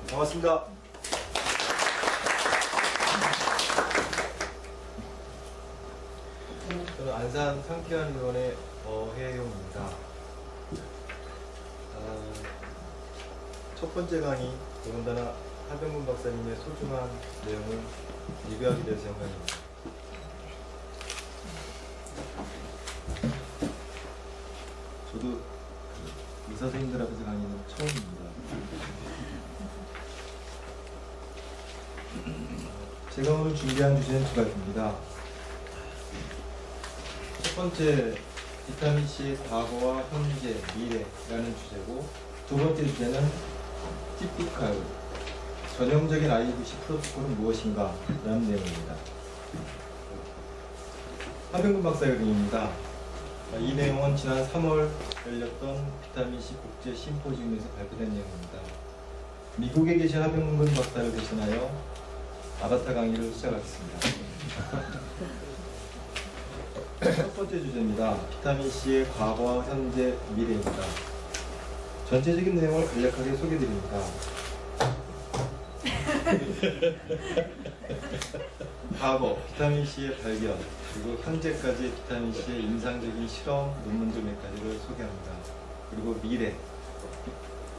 반갑습니다. 저는 안산 상쾌한의원의 어혜용입니다. 첫 번째 강의, 더군다나 하병근 박사님의 소중한 내용을 리뷰하게 돼서 영광입니다. 저도 의사 선생님들 앞에서 강의는 처음입니다. 제가 오늘 준비한 주제는 두 가지입니다. 첫 번째, 비타민C의 과거와 현재, 미래라는 주제고, 두 번째 주제는 티피컬, 전형적인 IBC 프로토콜은 무엇인가 라는 내용입니다. 하병근 박사의 글입니다. 이 내용은 지난 3월 열렸던 비타민C 국제 심포지움에서 발표된 내용입니다. 미국에 계신 하병근 박사를 대신하여 아바타 강의를 시작하겠습니다. 첫 번째 주제입니다. 비타민C의 과거와 현재, 미래입니다. 전체적인 내용을 간략하게 소개드립니다. 과거, 비타민C의 발견, 그리고 현재까지 비타민C의 인상적인 실험, 논문들 몇 가지를 소개합니다. 그리고 미래,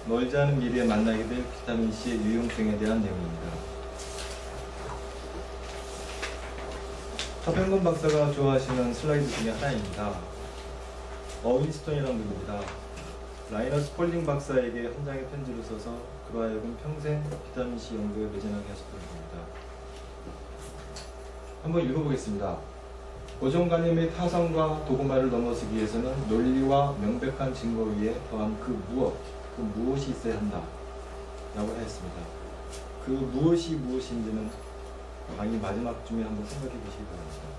멀지 않은 미래에 만나게 될 비타민C의 유용성에 대한 내용입니다. 하병근 박사가 좋아하시는 슬라이드 중에 하나입니다. 윈스턴이라는 분입니다. 라이너스 폴링 박사에게 한 장의 편지를 써서 그로 하여금 평생 비타민C 연구에 매진하게 하셨던 겁니다. 한번 읽어보겠습니다. 고정관념의 타성과 도구말을 넘어서기 위해서는 논리와 명백한 증거 위에 더한 그 무엇이 있어야 한다 라고 하였습니다. 그 무엇이 무엇인지는 강의 마지막쯤에 한번 생각해 보시기 바랍니다.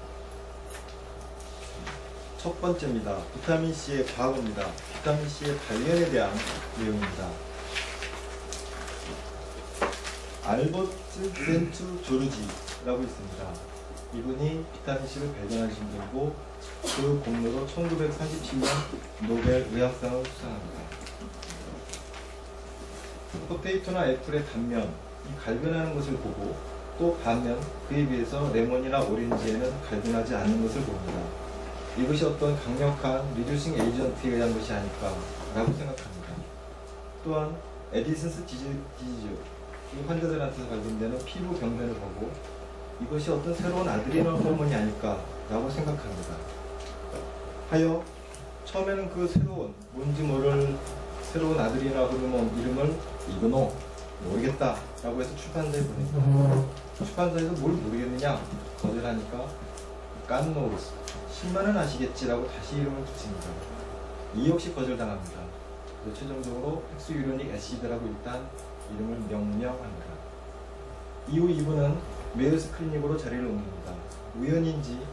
첫 번째입니다. 비타민C의 과거입니다. 비타민C의 발견에 대한 내용입니다. 알버트 센투 조르지라고 있습니다. 이분이 비타민C를 발견하신 분이고 그 공로로 1937년 노벨 의학상을 수상합니다. 포테이토나 애플의 단면, 이 갈변하는 것을 보고 또 반면 그에 비해서 레몬이나 오렌지에는 갈변하지 않는 것을 봅니다. 이것이 어떤 강력한 리듀싱 에이전트에 의한 것이 아닐까 라고 생각합니다. 또한 에디슨스 디지즈, 이 환자들한테서 발견되는 피부 병변을 보고 이것이 어떤 새로운 아드리널 호르몬이 아닐까 라고 생각합니다. 하여 처음에는 그 뭔지 모를 새로운 아드리널 호르몬 이름을 이거노 모르겠다 라고 해서 출판사에 보냅니다. 출판사에서 뭘 모르겠느냐 거절하니까 깐노우스 10만원 아시겠지 라고 다시 이름을 붙입니다. 이 역시 거절당합니다. 그래서 최종적으로 헥스유로닉 애시드라고 일단 이름을 명명합니다. 이후 이분은 메이어스 클리닉으로 자리를 옮깁니다. 우연인지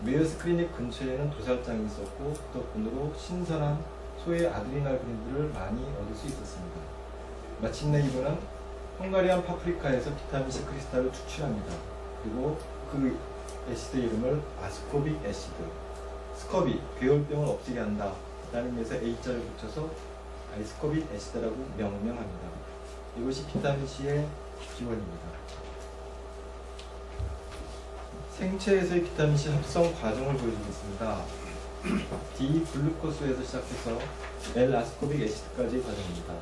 메이어스 클리닉 근처에는 도살장이 있었고 그 덕분으로 신선한 소의 아드리날 그린들을 많이 얻을 수 있었습니다. 마침내 이분은 헝가리안 파프리카에서 비타민C 크리스탈을 추출합니다. 그리고 그 애시드 이름을 아스코빅 애시드, 스커비, 괴혈병을 없애게 한다 라는 의미에서 A자를 붙여서 아이스코빅 애시드라고 명명합니다. 이것이 비타민C의 기원입니다. 생체에서의 비타민C 합성 과정을 보여주겠습니다. D-글루코스에서 시작해서 L-아스코빅 애시드까지의 과정입니다.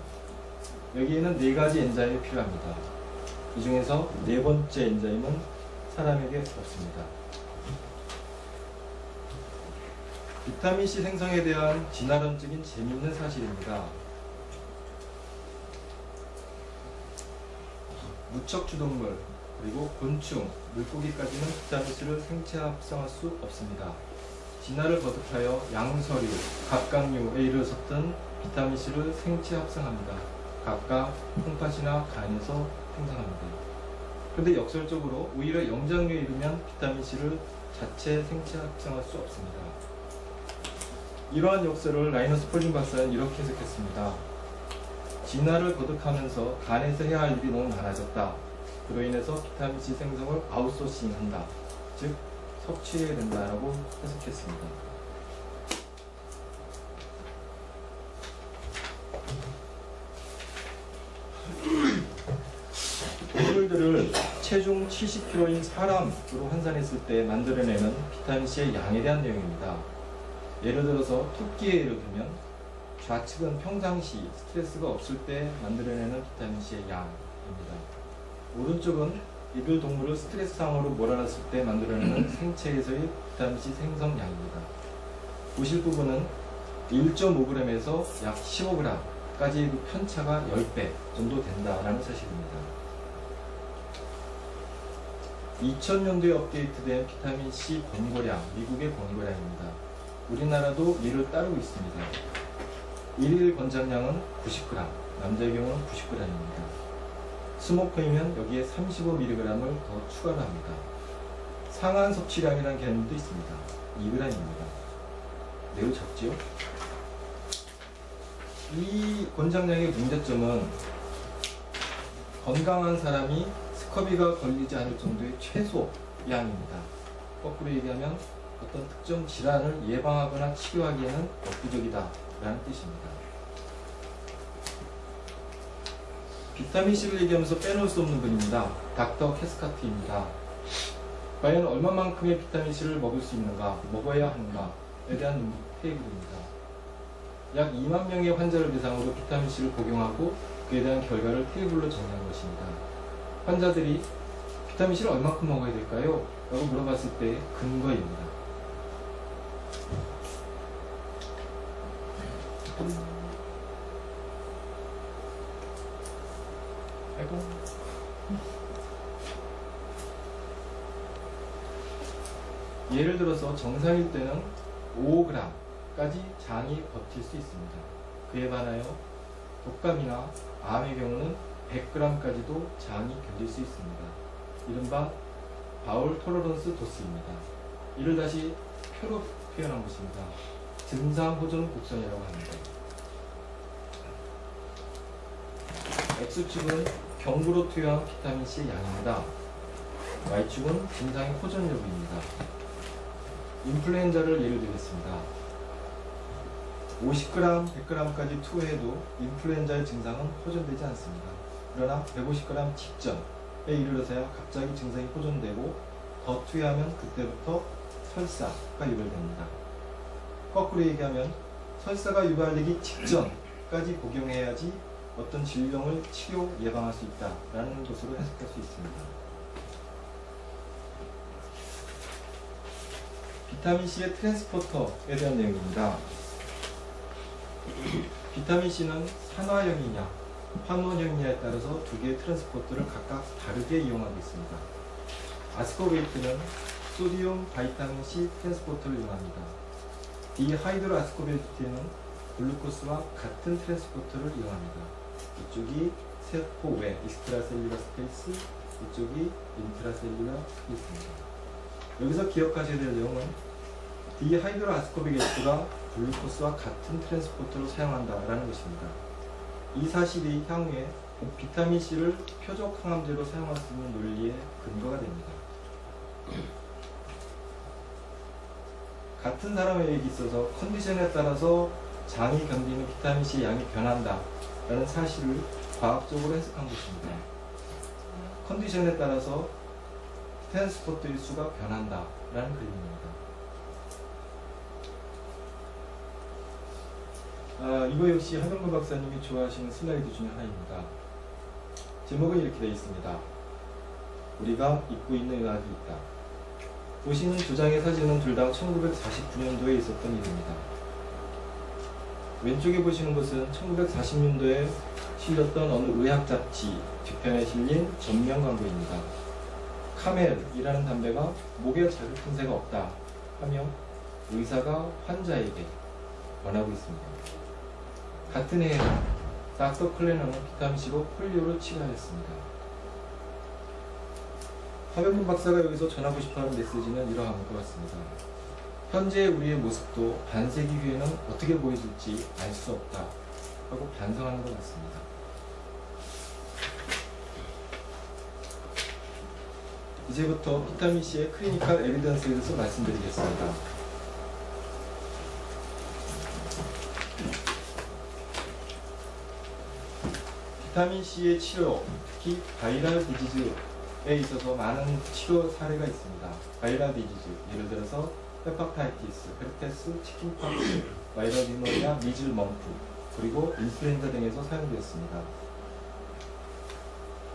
여기에는 4가지 엔자임이 필요합니다. 이 중에서 4번째 엔자임은 사람에게 없습니다. 비타민C 생성에 대한 진화론적인 재미있는 사실입니다. 무척추동물, 그리고 곤충, 물고기까지는 비타민C를 생체 합성할 수 없습니다. 진화를 거듭하여 양서류, 갑각류에 이르렀던 비타민C를 생체 합성합니다. 각각 콩팥이나 간에서 생성합니다. 그런데 역설적으로 오히려 영장류에 이르면 비타민C를 자체 생체 합성할 수 없습니다. 이러한 역설을 라이너스 폴링 박사는 이렇게 해석했습니다. 진화를 거듭하면서 간에서 해야 할 일이 너무 많아졌다. 그로 인해서 비타민C 생성을 아웃소싱한다. 즉 섭취해야 된다라고 해석했습니다. 동물들을 체중 70kg인 사람으로 환산했을 때 만들어내는 비타민C의 양에 대한 내용입니다. 예를 들어서 토끼의 예를 들면 좌측은 평상시 스트레스가 없을 때 만들어내는 비타민C의 양입니다. 오른쪽은 이들 동물을 스트레스 상황으로 몰아놨을 때 만들어내는 생체에서의 비타민C 생성 양입니다. 보실 부분은 1.5g에서 약 15g까지 그 편차가 10배 정도 된다라는 사실입니다. 2000년도에 업데이트된 비타민C 권고량, 미국의 권고량입니다. 우리나라도 이를 따르고 있습니다. 1일 권장량은 90g, 남자의 경우는 90g입니다. 스모커이면 여기에 35mg을 더 추가를 합니다. 상한 섭취량이라는 개념도 있습니다. 2g입니다. 매우 적지요? 이 권장량의 문제점은 건강한 사람이 스커비가 걸리지 않을 정도의 최소 양입니다. 거꾸로 얘기하면 어떤 특정 질환을 예방하거나 치료하기에는 역부족이다 라는 뜻입니다. 비타민C를 얘기하면서 빼놓을 수 없는 분입니다. 닥터 캐스카트입니다. 과연 얼마만큼의 비타민C를 먹을 수 있는가, 먹어야 하는가에 대한 테이블입니다. 약 2만 명의 환자를 대상으로 비타민C를 복용하고 그에 대한 결과를 테이블로 정리한 것입니다. 환자들이 비타민C를 얼마큼 먹어야 될까요? 라고 물어봤을 때의 근거입니다. 아이고. 예를 들어서 정상일 때는 5g까지 장이 버틸 수 있습니다. 그에 반하여 독감이나 암의 경우는 100g까지도 장이 견딜 수 있습니다. 이른바 바울 토러런스 도스입니다. 이를 다시 표로 표현한 것입니다. 증상 호전 곡선이라고 합니다. X축은 경부로 투여한 비타민C의 양입니다. Y축은 증상의 호전 여부입니다. 인플루엔자를 예를 들겠습니다. 50g, 100g까지 투여해도 인플루엔자의 증상은 호전되지 않습니다. 그러나 150g 직전에 이르러서야 갑자기 증상이 호전되고 더 투여하면 그때부터 설사가 유발됩니다. 거꾸로 얘기하면 설사가 유발되기 직전까지 복용해야지 어떤 질병을 치료 예방할 수 있다라는 것으로 해석할 수 있습니다. 비타민C의 트랜스포터에 대한 내용입니다. 비타민C는 산화형이냐 환원형이냐에 따라서 두 개의 트랜스포터를 각각 다르게 이용하고 있습니다. 아스코베이트는 소디움 바이타민C 트랜스포터를 이용합니다. 디하이드로 아스코베이트는 글루코스와 같은 트랜스포터를 이용합니다. 이쪽이 세포 외 익스트라셀룰러 스페이스, 이쪽이 인트라셀룰러 스페이스입니다. 여기서 기억하셔야 될 내용은 디하이드로 아스코베이트가 글루코스와 같은 트랜스포터를 사용한다라는 것입니다. 이 사실이 향후에 비타민C를 표적 항암제로 사용할 수 있는 논리의 근거가 됩니다. 같은 사람에게 있어서 컨디션에 따라서 장이 견디는 비타민C 양이 변한다 라는 사실을 과학적으로 해석한 것입니다. 컨디션에 따라서 트랜스포터의 수가 변한다 라는 그림입니다. 이거 역시 한병근 박사님이 좋아하시는 슬라이드 중에 하나입니다. 제목은 이렇게 되어 있습니다. 우리가 잊고 있는 의학이 있다. 보시는 두 장의 사진은 둘 다 1949년도에 있었던 일입니다. 왼쪽에 보시는 것은 1940년도에 실렸던 어느 의학 잡지 뒤편에 실린 전면 광고입니다. 카멜이라는 담배가 목에 자극 틈새가 없다 하며 의사가 환자에게 권하고 있습니다. 같은 해에 닥터 클레너는 비타민C로 폴리오를 치료하였습니다. 하병근 박사가 여기서 전하고 싶어하는 메시지는 이러한 것 같습니다. 현재 우리의 모습도 반세기 후에는 어떻게 보여질지 알 수 없다 하고 반성하는 것 같습니다. 이제부터 비타민 C의 클리니컬 에비던스에 대해서 말씀드리겠습니다. 비타민 C의 치료, 특히 바이럴 디지즈에 있어서 많은 치료 사례가 있습니다. 바이럴 디지즈, 예를 들어서 헤파타이티스, 헤르페스, 치킨팍스, 바이럴 니모니아, 미즐 멈프, 그리고 인플루엔자 등에서 사용되었습니다.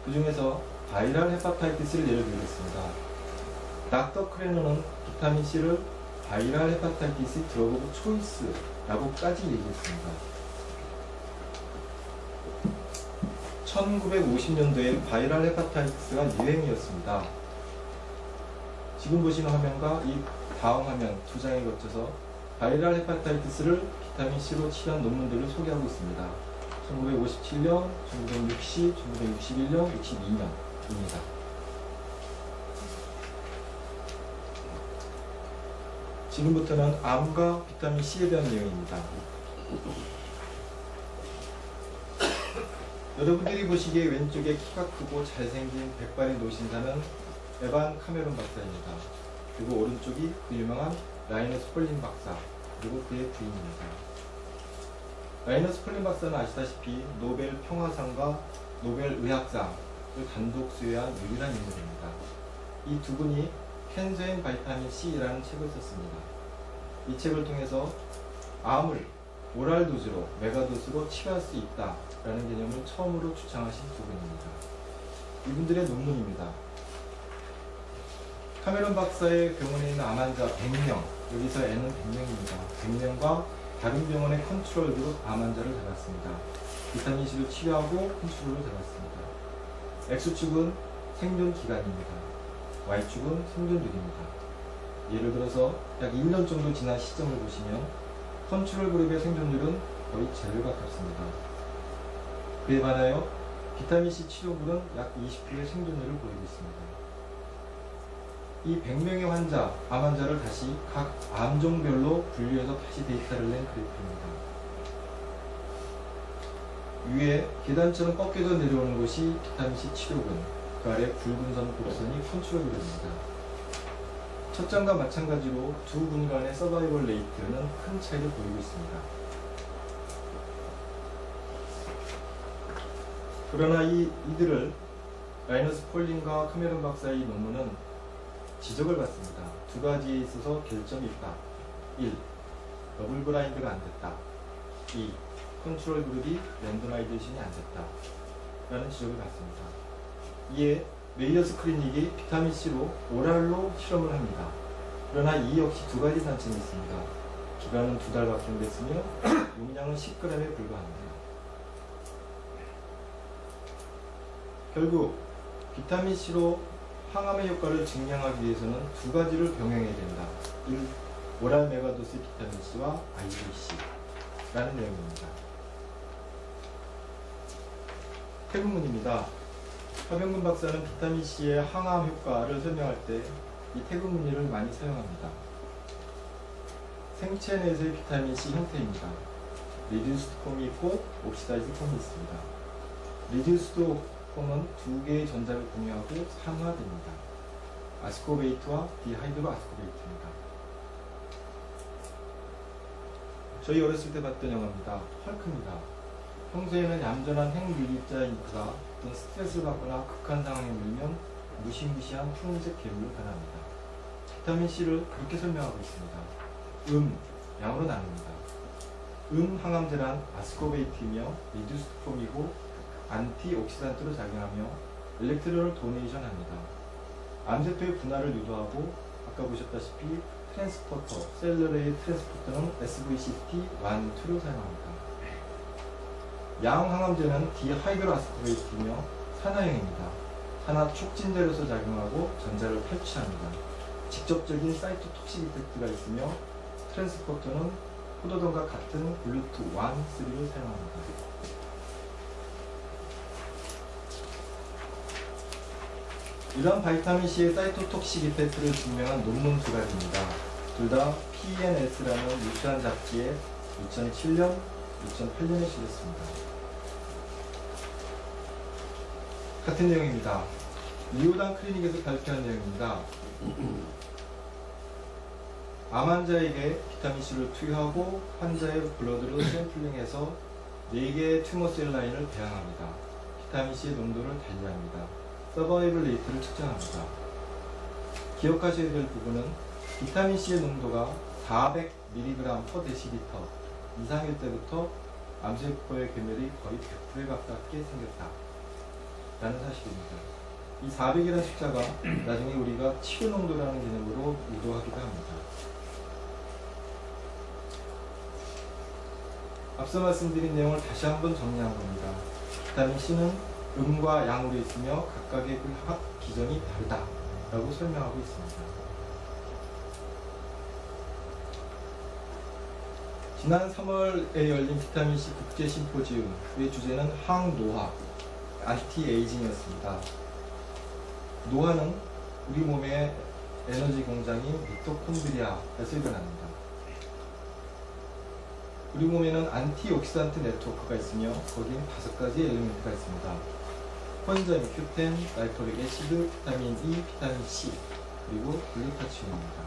그 중에서 바이럴 헤파타이티스를 예를 들겠습니다. 닥터 크레너는 비타민 C를 바이럴 헤파타이티스 드러그 오브 초이스라고까지 얘기했습니다. 1950년도에 바이럴 헤파타이티스가 유행이었습니다. 지금 보시는 화면과 이 다음 화면 두 장에 거쳐서 바이럴 헤파타이티스를 비타민 C로 치료한 논문들을 소개하고 있습니다. 1957년, 1960, 1961년, 62년입니다. 지금부터는 암과 비타민 C에 대한 내용입니다. 여러분들이 보시기에 왼쪽에 키가 크고 잘생긴 백발의 노신사는 에반 카메론 박사입니다. 그리고 오른쪽이 그 유명한 라이너스 폴린 박사, 그리고 그의 부인입니다. 라이너스 폴린 박사는 아시다시피 노벨 평화상과 노벨 의학상을 단독 수여한 유일한 인물입니다. 이 두 분이 캔서 앤 바이타민 C라는 책을 썼습니다. 이 책을 통해서 암을 오랄 도즈로, 메가도스로 치료할 수 있다라는 개념을 처음으로 주창하신 두 분입니다. 이분들의 논문입니다. 카메론 박사의 병원에 있는 암 환자 100명, 여기서 N은 100명입니다. 100명과 다른 병원의 컨트롤 그룹 암 환자를 잡았습니다. 비타민 C로 치료하고 컨트롤로 잡았습니다. X축은 생존 기간입니다. Y축은 생존율입니다. 예를 들어서 약 1년 정도 지난 시점을 보시면 컨트롤 그룹의 생존율은 거의 제로에 가깝습니다. 그에 반하여 비타민 C 치료물은 약 20%의 생존율을 보이고 있습니다. 이 100명의 환자, 암 환자를 다시 각 암종별로 분류해서 다시 데이터를 낸 그래프입니다. 위에 계단처럼 꺾여서 내려오는 것이 비타민 C 치료군, 그 아래 붉은 선 곡선이 컨트롤 그룹입니다. 첫 장과 마찬가지로 두 군 간의 서바이벌 레이트는 큰 차이를 보이고 있습니다. 그러나 이들을 라이너스 폴린과 카메론 박사의 논문은 지적을 받습니다. 두 가지에 있어서 결점이 있다. 1. 더블 블라인드가 안 됐다. 2. 컨트롤 그룹이 랜더마이제이션이 안 됐다. 라는 지적을 받습니다. 이에 메이어스 클리닉이 비타민 C로 오랄로 실험을 합니다. 그러나 이 역시 두 가지 단점이 있습니다. 기간은 2달밖에 안 됐으며 용량은 10g에 불과합니다. 결국 비타민 C로 항암의 효과를 증명하기 위해서는 두 가지를 병행해야 된다. 1. 오랄 메가도스 비타민 C와 IVC 라는 내용입니다. 태국문입니다. 하병근 박사는 비타민 C의 항암 효과를 설명할 때 이 태국 무늬를 많이 사용합니다. 생체 내에서의 비타민 C 형태입니다. 리듀스드 폼이 있고 옥시다이즈 폼이 있습니다. 리듀스드 폼은 두 개의 전자를 공유하고 상하됩니다. 아스코베이트와 디하이드로 아스코베이트입니다. 저희 어렸을 때 봤던 영화입니다. 헐크입니다. 평소에는 얌전한 핵밀립자인 그가 어떤 스트레스를 받거나 극한 상황에 밀면 무시무시한 푸른색 괴물로 변합니다. 비타민 C를 그렇게 설명하고 있습니다. 양으로 나눕니다. 항암제란 아스코베이트이며 리듀스드 폼이고 안티옥시단트로 작용하며 엘렉트론을 도네이션합니다. 암세포의 분할을 유도하고 아까 보셨다시피 트랜스포터, 셀러레이 트랜스포터는 SVCT1, 2로 사용합니다. 양 항암제는 디하이드로아스코베이트이며 산화형입니다. 산화 촉진제로서 작용하고 전자를 탈취합니다. 직접적인 사이토톡식 이펙트가 있으며 트랜스포터는 포도던과 같은 글루트 1, 3를 사용합니다. 이러한 바이타민 C의 사이토톡식 이펙트를 증명한 논문 두 가지입니다. 둘 다 PNS라는 유치한 잡지에 2007년, 2008년에 실렸습니다. 같은 내용입니다. 리오단 클리닉에서 발표한 내용입니다. 암 환자에게 비타민C를 투여하고 환자의 블러드로 샘플링해서 4개의 튜머 셀 라인을 배양합니다. 비타민C의 농도를 달리합니다. 서바이벌 레이트를 측정합니다. 기억하셔야 될 부분은 비타민C의 농도가 400mg/dL 이상일 때부터 암세포의 괴멸이 거의 100%에 가깝게 생겼다 라는 사실입니다. 이 400이라는 숫자가 나중에 우리가 치료 농도라는 개념으로 유도하기도 합니다. 앞서 말씀드린 내용을 다시 한번 정리한 겁니다. 비타민C는 음과 양으로 있으며 각각의 그 화학 기전이 다르다 라고 설명하고 있습니다. 지난 3월에 열린 비타민C 국제 심포지움의 주제는 항노화, 안티에이징이었습니다. 노화는 우리 몸의 에너지 공장인 미토콘드리아에서 일어납니다. 우리 몸에는 안티옥시단트 네트워크가 있으며 거기엔 5가지 엘리멘트가 있습니다. 코엔자임 Q10, 라이포릭 애시드, 비타민 E, 비타민 C, 그리고 글루타치온입니다.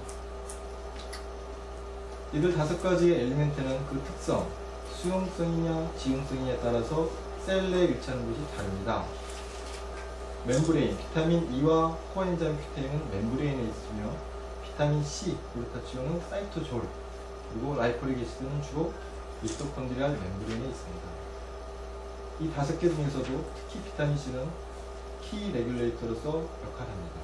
이들 5가지의 엘리멘트는 그 특성, 수용성이냐 지용성이냐에 따라서 셀 내에 위치하는 곳이 다릅니다. 멤브레인, 비타민 E와 코엔자임 Q10은 멤브레인에 있으며 비타민 C, 글루타치온은 사이토졸, 그리고 라이포릭 애시드는 주로 미토콘드리알 멤브레인에 있습니다. 이 5개 중에서도 특히 비타민C는 키 레귤레이터로서 역할합니다.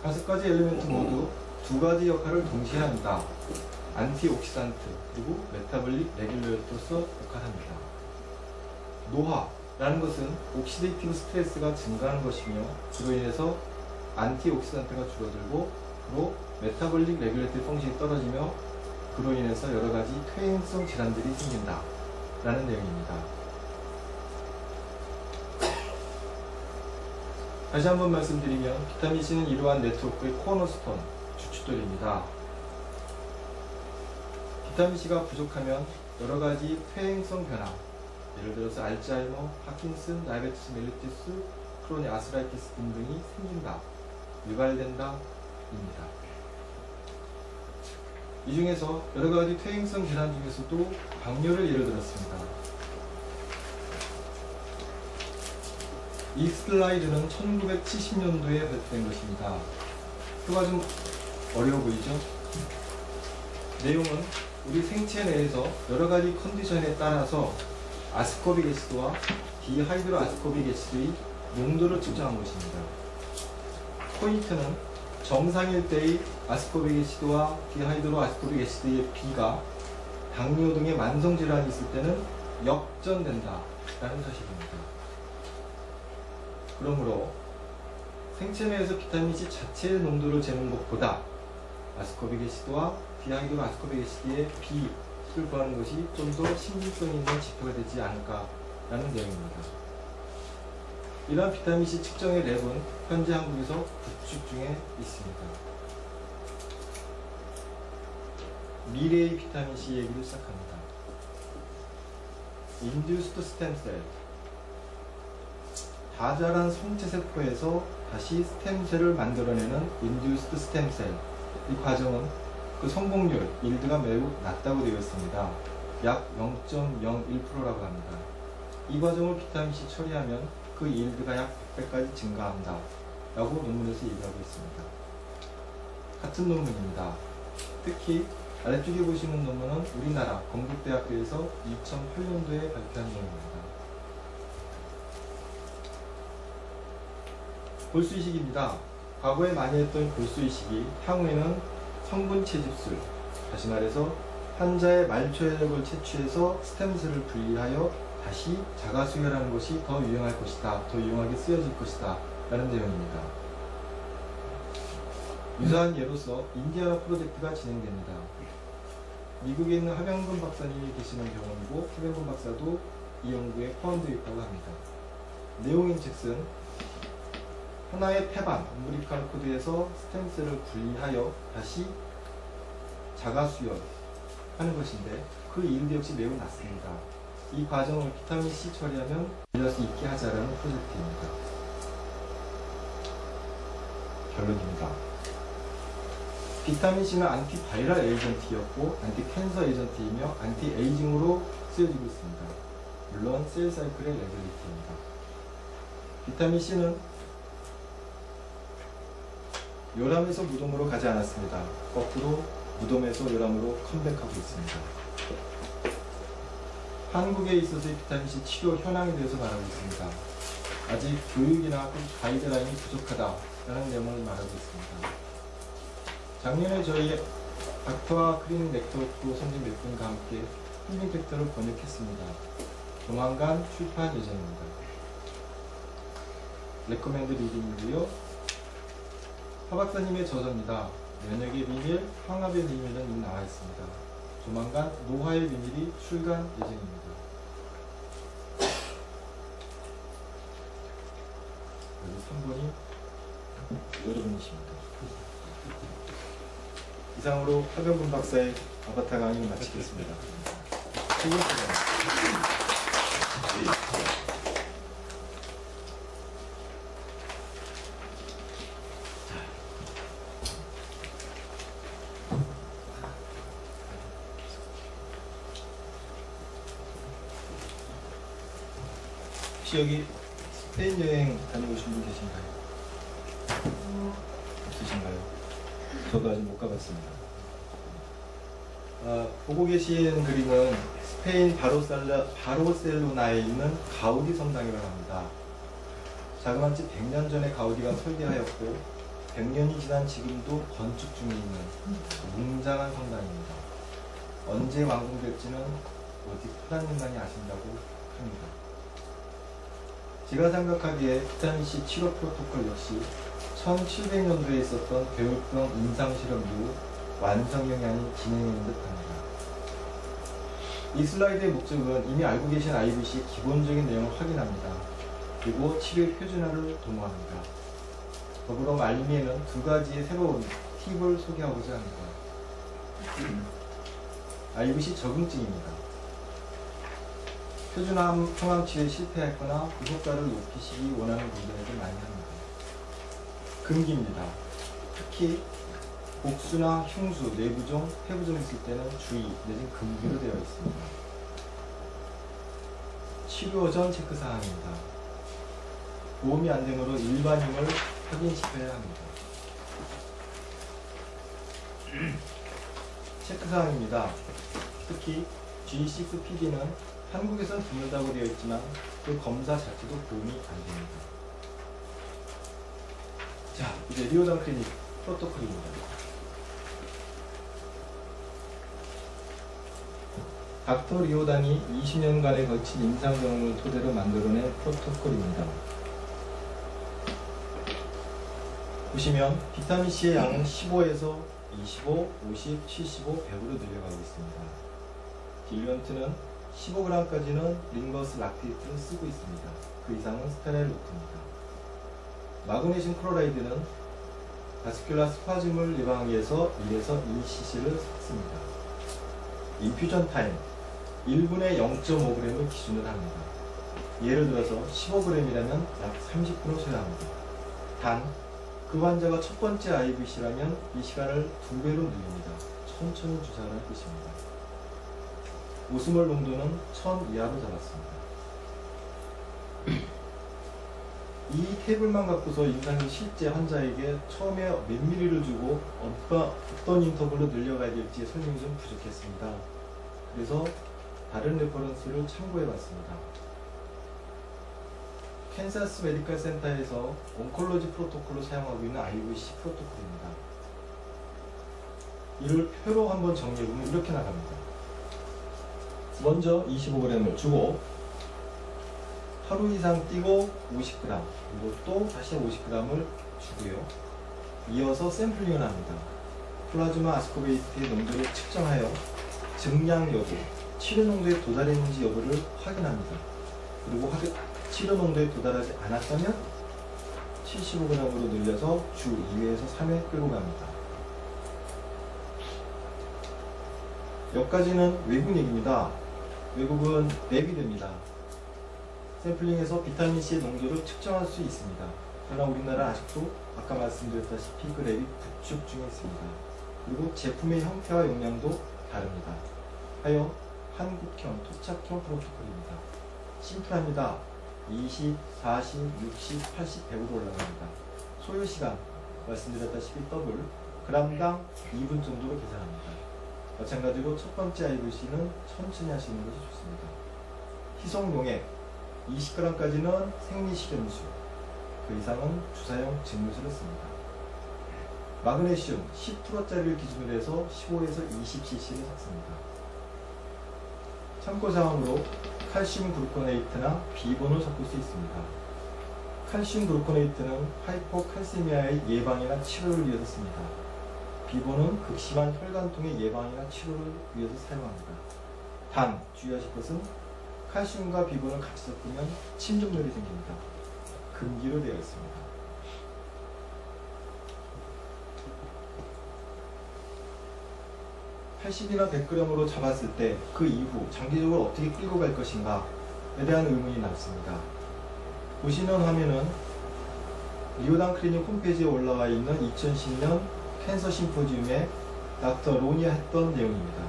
5가지 엘리멘트 모두 2가지 역할을 동시에 합니다. 안티옥시단트 그리고 메타볼릭 레귤레이터로서 역할합니다. 노화라는 것은 옥시데이티브 스트레스가 증가하는 것이며 그로 인해서 안티옥시단트가 줄어들고 그로 메타볼릭 레귤레이터 펑션이 떨어지며 그로 인해서 여러가지 퇴행성 질환들이 생긴다 라는 내용입니다. 다시 한번 말씀드리면 비타민C는 이러한 네트워크의 코너스톤, 주춧돌입니다. 비타민C가 부족하면 여러가지 퇴행성 변화, 예를 들어서 알츠하이머, 파킨슨, 다이아베티스 멜리투스, 크로닉 아스라이티스 등등이 생긴다, 유발된다 입니다. 이 중에서 여러가지 퇴행성 질환 중에서도 당뇨를 예를 들었습니다. 이 슬라이드는 1970년도에 발표된 것입니다. 표가 좀 어려워 보이죠? 내용은 우리 생체 내에서 여러가지 컨디션에 따라서 아스코빅 애시드와 디하이드로 아스코빅 애시드의 농도를 측정한 것입니다. 포인트는 정상일 때의 아스코빅 애시드와 디하이드로 아스코빅 애시드의 비가 당뇨 등의 만성질환이 있을 때는 역전된다 라는 사실입니다. 그러므로 생체 내에서 비타민C 자체의 농도를 재는 것보다 아스코빅 애시드와 디하이드로 아스코빅 애시드의 비를 구하는 것이 좀 더 신빙성 있는 지표가 되지 않을까 라는 내용입니다. 이러한 비타민C 측정의 랩은 현재 한국에서 구축 중에 있습니다. 미래의 비타민C 얘기를 시작합니다. 인듀스드 스템셀, 다 자란 성체세포에서 다시 스템셀을 만들어내는 인듀스드 스템셀, 이 과정은 그 성공률, 일드가 매우 낮다고 되어 있습니다. 약 0.01%라고 합니다. 이 과정을 비타민C 처리하면 그 일드가 약 100배까지 증가한다 라고 논문에서 얘기하고 있습니다. 같은 논문입니다. 특히 아래쪽에 보시는 논문은 우리나라 건국대학교에서 2008년도에 발표한 내용입니다. 골수이식입니다. 과거에 많이 했던 골수이식이 향후에는 성분 채집술, 다시 말해서 환자의 말초혈액을 채취해서 스템셀을 분리하여 다시 자가수혈하는 것이 더 유용할 것이다, 더 유용하게 쓰여질 것이다 라는 내용입니다. 유사한 예로서 인디아나 프로젝트가 진행됩니다. 미국에 있는 하병근 박사님이 계시는 병원이고 하병근 박사도 이 연구에 포함되어 있다고 합니다. 내용인즉슨 하나의 폐반, umbilical 코드에서 스템셀을 분리하여 다시 자가수혈하는 것인데 그 일도 역시 매우 낮습니다. 이 과정을 비타민C 처리하면 일할 수 있게 하자라는 프로젝트입니다. 결론입니다. 비타민C는 안티바이럴 에이전트였고 안티캔서 에이전트이며 안티에이징으로 쓰여지고 있습니다. 물론 셀 사이클의 레귤레이터입니다. 비타민C는 요람에서 무덤으로 가지 않았습니다. 거꾸로 무덤에서 요람으로 컴백하고 있습니다. 한국에 있어서의 비타민C 치료 현황에 대해서 말하고 있습니다. 아직 교육이나 가이드라인이 부족하다라는 내용을 말하고 있습니다. 작년에 저희 닥터와 클리닉 네트워크 선생 몇 분과 함께 힐링 팩터를 번역했습니다. 조만간 출판 예정입니다. 레코멘드 리딩이고요. 하 박사님의 저서입니다. 면역의 비밀, 항암의 비밀은 이미 나와 있습니다. 조만간 노화의 비밀이 출간 예정입니다. 여기 3번이 여러분이십니다. 이상으로 하병근 박사의 아바타 강의를 마치겠습니다. 혹시 여기 스페인 여행 다녀오신 분 계신가요? 없으신가요? 저도 아직 못 가봤습니다. 보고 계신 그림은 스페인 바르셀로나에 있는 가우디 성당이라고 합니다. 자그마치 100년 전에 가우디가 설계하였고 100년이 지난 지금도 건축 중에 있는 웅장한 성당입니다. 언제 완공될지는 어디 프라님만이 아신다고 합니다. 제가 생각하기에 비타민C 치료 프로토콜 역시 1700년도에 있었던 배울병 임상실험 이후 완성형이 아닌 진행인 듯합니다. 이 슬라이드의 목적은 이미 알고 계신 IVC의 기본적인 내용을 확인합니다. 그리고 치료 표준화를 도모합니다. 더불어 말미에는 두 가지의 새로운 팁을 소개하고자 합니다. IVC 적응증입니다. 표준화 항암 치료에 실패했거나 그 효과를 높이시기 원하는 분들에게 많이 합니다. 금기입니다. 특히 복수나 흉수, 내부종, 폐부종 있을 때는 주의 내진 금기로 되어 있습니다. 치료 전 체크사항입니다. 보험이 안 되므로 일반임을 확인시켜야 합니다. 체크사항입니다. 특히 G6PD는 한국에선 드물다고 되어 있지만 그 검사 자체도 도움이 안 됩니다. 자, 이제 리오단 클리닉 프로토콜입니다. 닥터 리오단이 20년간에 걸친 임상 경험을 토대로 만들어낸 프로토콜입니다. 보시면 비타민C의 양은 15에서 25, 50, 75, 100으로 늘려가고 있습니다. 딜리언트는 15g까지는 링거스 락테이트를 쓰고 있습니다. 그 이상은 스테라일 루트입니다. 마그네슘 클로라이드는 바스큘라 스파즘을 예방하기 위해서 1에서 2cc를 섞습니다. 인퓨전 타임 1분에 0.5g을 기준으로 합니다. 예를 들어서 15g이라면 약 30분을 소요합니다. 단, 그 환자가 첫 번째 IVC라면 이 시간을 2배로 늘립니다. 천천히 주사를 할 것입니다. 오스몰 농도는 1000 이하로 잡았습니다. 이 테이블만 갖고서 임상이 실제 환자에게 처음에 몇 미리를 주고 어떤 인터벌로 늘려가야 될지 설명이 좀 부족했습니다. 그래서 다른 레퍼런스를 참고해 봤습니다. 캔사스 메디컬 센터에서 온콜로지 프로토콜로 사용하고 있는 IVC 프로토콜입니다. 이를 표로 한번 정리해보면 이렇게 나갑니다. 먼저 25g을 주고 하루 이상 뛰고 50g, 그리고 또 다시 50g을 주고요. 이어서 샘플링을 합니다. 플라즈마 아스코베이트의 농도를 측정하여 증량 여부, 치료 농도에 도달했는지 여부를 확인합니다. 그리고 치료 농도에 도달하지 않았다면 75g으로 늘려서 주 2회에서 3회 끌고 갑니다. 여기까지는 외국 얘기입니다. 외국은 랩이 됩니다. 샘플링에서 비타민C의 농도를 측정할 수 있습니다. 그러나 우리나라 아직도 아까 말씀드렸다시피 그 랩이 구축 중에 있습니다. 그리고 제품의 형태와 용량도 다릅니다. 하여 한국형, 토착형 프로토콜입니다. 심플합니다. 20, 40, 60, 80, 100으로 올라갑니다. 소요시간 말씀드렸다시피 더블 g당 2분 정도로 계산합니다. 마찬가지로 첫 번째 IVC는 천천히 하시는 것이 좋습니다. 희석용액 20g까지는 생리식염수, 그 이상은 주사용 증류수를 씁니다. 마그네슘 10%짜리를 기준으로 해서 15에서 20cc를 섞습니다. 참고사항으로 칼슘 글루코네이트나 비본을 섞을 수 있습니다. 칼슘 글루코네이트는 하이포칼세미아의 예방이나 치료를 위해서 씁니다. 비본은 극심한 혈관통의 예방이나 치료를 위해서 사용합니다. 단, 주의하실 것은 칼슘과 비본을 같이 섞으면 침전물이 생깁니다. 금기로 되어 있습니다. (80이나 100g으로 잡았을 때 그 이후 장기적으로 어떻게 끌고 갈 것인가에 대한 의문이 남습니다. 보시는 화면은 리오당 클리닉 홈페이지에 올라와 있는 2010년 캔서 심포지움에 닥터 로니아 했던 내용입니다.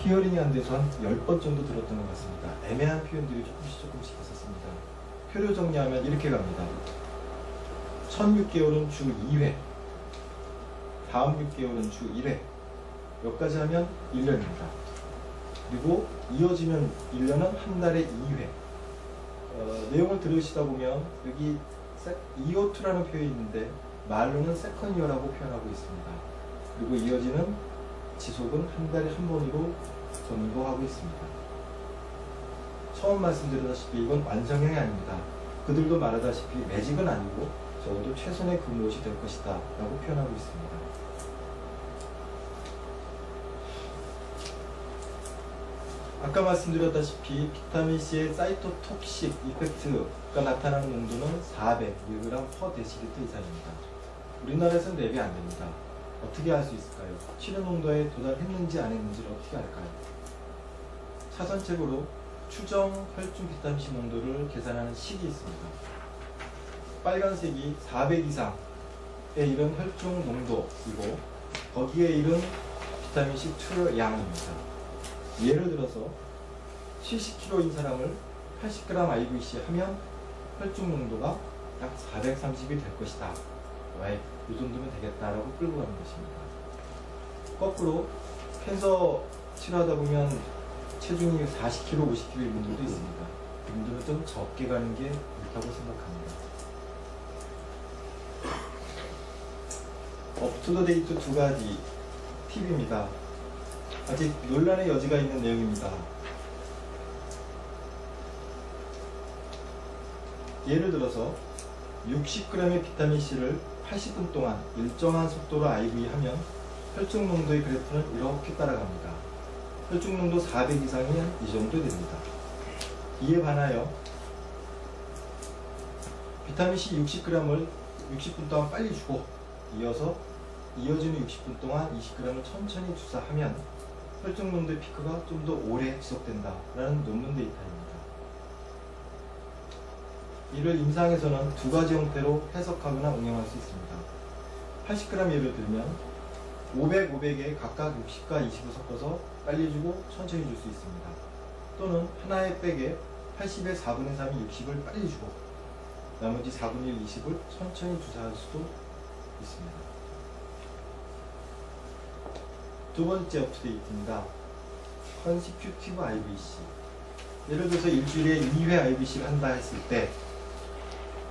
히어링이 안 돼서 한 10번 정도 들었던 것 같습니다. 애매한 표현들이 조금씩 있었습니다. 표로 정리하면 이렇게 갑니다. 1006개월은 주 2회, 다음 6개월은 주 1회, 여기까지 하면 1년입니다. 그리고 이어지면 1년은 한 달에 2회. 내용을 들으시다 보면 여기 EO2라는 표현이 있는데 말로는 세컨 이어라고 표현하고 있습니다. 그리고 이어지는 지속은 한 달에 한 번으로 전도하고 있습니다. 처음 말씀드렸다시피 이건 완성형이 아닙니다. 그들도 말하다시피 매직은 아니고 적어도 최선의 근무옷이 될 것이다 라고 표현하고 있습니다. 아까 말씀드렸다시피 비타민C의 사이토톡식 이펙트가 나타나는 농도는 400mg/dL 이상입니다. 우리나라에서는 랩이 안됩니다. 어떻게 알 수 있을까요? 치료 농도에 도달했는지 안 했는지를 어떻게 알까요? 차선책으로 추정 혈중 비타민C 농도를 계산하는 식이 있습니다. 빨간색이 400 이상에 이른 혈중 농도이고 거기에 이른 비타민C 투여 양입니다. 예를 들어서 70kg인 사람을 80g IVC 하면 혈중 농도가 약 430이 될 것이다. 왜? 이 정도면 되겠다라고 끌고 가는 것입니다. 거꾸로 캔서 치료하다 보면 체중이 40kg, 50kg인 분들도 있습니다. 이분들은 좀 적게 가는 게 옳다고 생각합니다. 업투더데이트 두 가지 팁입니다. 아직 논란의 여지가 있는 내용입니다. 예를 들어서 60g의 비타민C를 80분 동안 일정한 속도로 IV하면 혈중 농도의 그래프는 이렇게 따라갑니다. 혈중 농도 400 이상이면 이 정도 됩니다. 이에 반하여 비타민C 60g을 60분 동안 빨리 주고 이어지는 60분 동안 20g을 천천히 주사하면 혈중 농도의 피크가 좀 더 오래 지속된다라는 논문 데이터입니다. 이를 임상에서는 두 가지 형태로 해석하거나 응용할 수 있습니다. 80g 예를 들면 500, 500에 각각 60과 20을 섞어서 빨리 주고 천천히 줄 수 있습니다. 또는 하나의 백에 80의 4분의 3이 60을 빨리 주고 나머지 4분의 1, 20을 천천히 주사할 수도 있습니다. 두 번째 업데이트입니다. 컨시큐티브 IVC. 예를 들어서 일주일에 2회 IVC를 한다 했을 때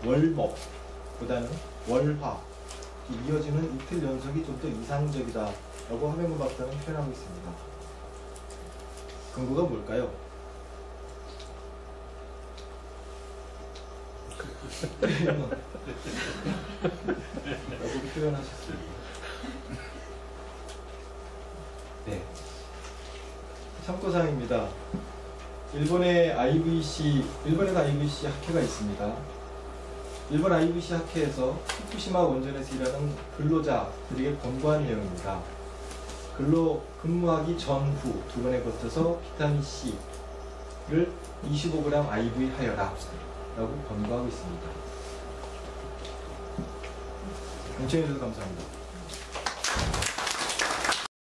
월목보다는 월화 이어지는 이틀 연속이 좀 더 이상적이다 라고 하명구 박사는 표현하고 있습니다. 근거가 뭘까요? 라고 표현하셨습니다. 네. 참고사항입니다. 일본에도 IVC 학회가 있습니다. 일본 IVC 학회에서 후쿠시마 원전에서 일하는 근로자들에게 권고한 내용입니다. 근로 근무하기 전후 두 번에 거쳐서 비타민 C를 25g IV 하여라 라고 권고하고 있습니다. 경청해 주셔서 감사합니다.